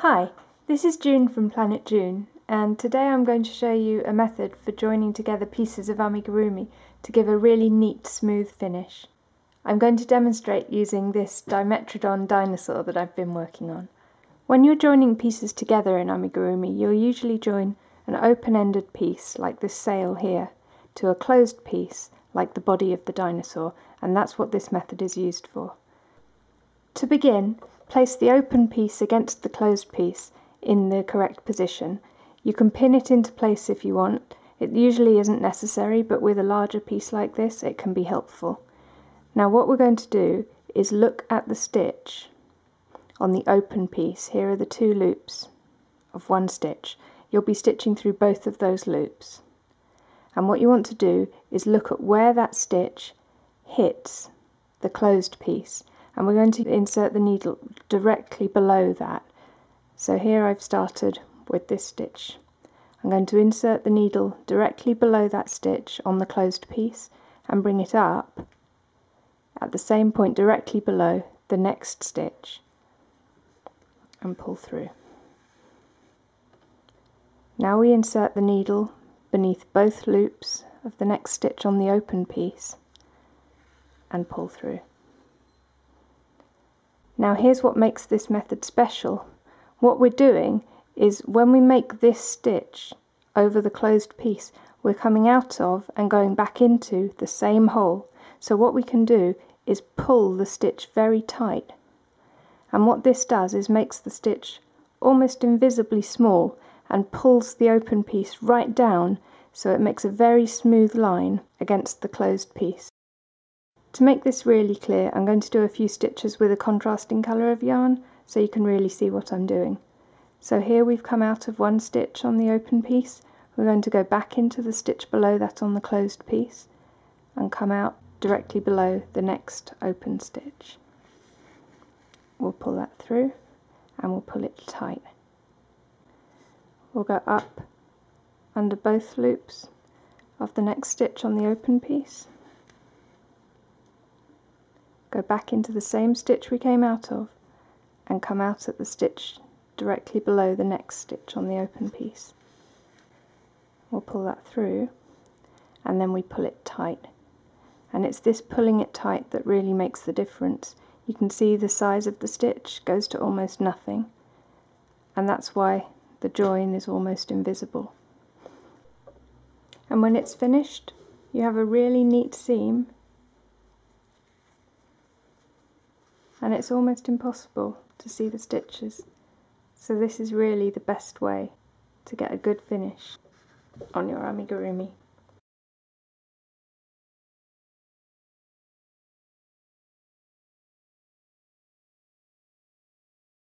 Hi, this is June from Planet June, and today I'm going to show you a method for joining together pieces of amigurumi to give a really neat, smooth finish. I'm going to demonstrate using this Dimetrodon dinosaur that I've been working on. When you're joining pieces together in amigurumi, you'll usually join an open-ended piece, like this sail here, to a closed piece, like the body of the dinosaur, and that's what this method is used for. To begin, place the open piece against the closed piece in the correct position. You can pin it into place if you want. It usually isn't necessary, but with a larger piece like this it can be helpful. Now what we're going to do is look at the stitch on the open piece. Here are the two loops of one stitch. You'll be stitching through both of those loops. And what you want to do is look at where that stitch hits the closed piece. And we're going to insert the needle directly below that. So here I've started with this stitch. I'm going to insert the needle directly below that stitch on the closed piece and bring it up at the same point directly below the next stitch and pull through. Now we insert the needle beneath both loops of the next stitch on the open piece and pull through. Now here's what makes this method special. What we're doing is when we make this stitch over the closed piece, we're coming out of and going back into the same hole. So what we can do is pull the stitch very tight. And what this does is makes the stitch almost invisibly small and pulls the open piece right down, so it makes a very smooth line against the closed piece. To make this really clear, I'm going to do a few stitches with a contrasting colour of yarn so you can really see what I'm doing. So here we've come out of one stitch on the open piece. We're going to go back into the stitch below that on the closed piece and come out directly below the next open stitch. We'll pull that through and we'll pull it tight. We'll go up under both loops of the next stitch on the open piece. Go back into the same stitch we came out of and come out at the stitch directly below the next stitch on the open piece. We'll pull that through and then we pull it tight. And it's this pulling it tight that really makes the difference. You can see the size of the stitch goes to almost nothing, and that's why the join is almost invisible. And when it's finished, you have a really neat seam, and it's almost impossible to see the stitches. So this is really the best way to get a good finish on your amigurumi.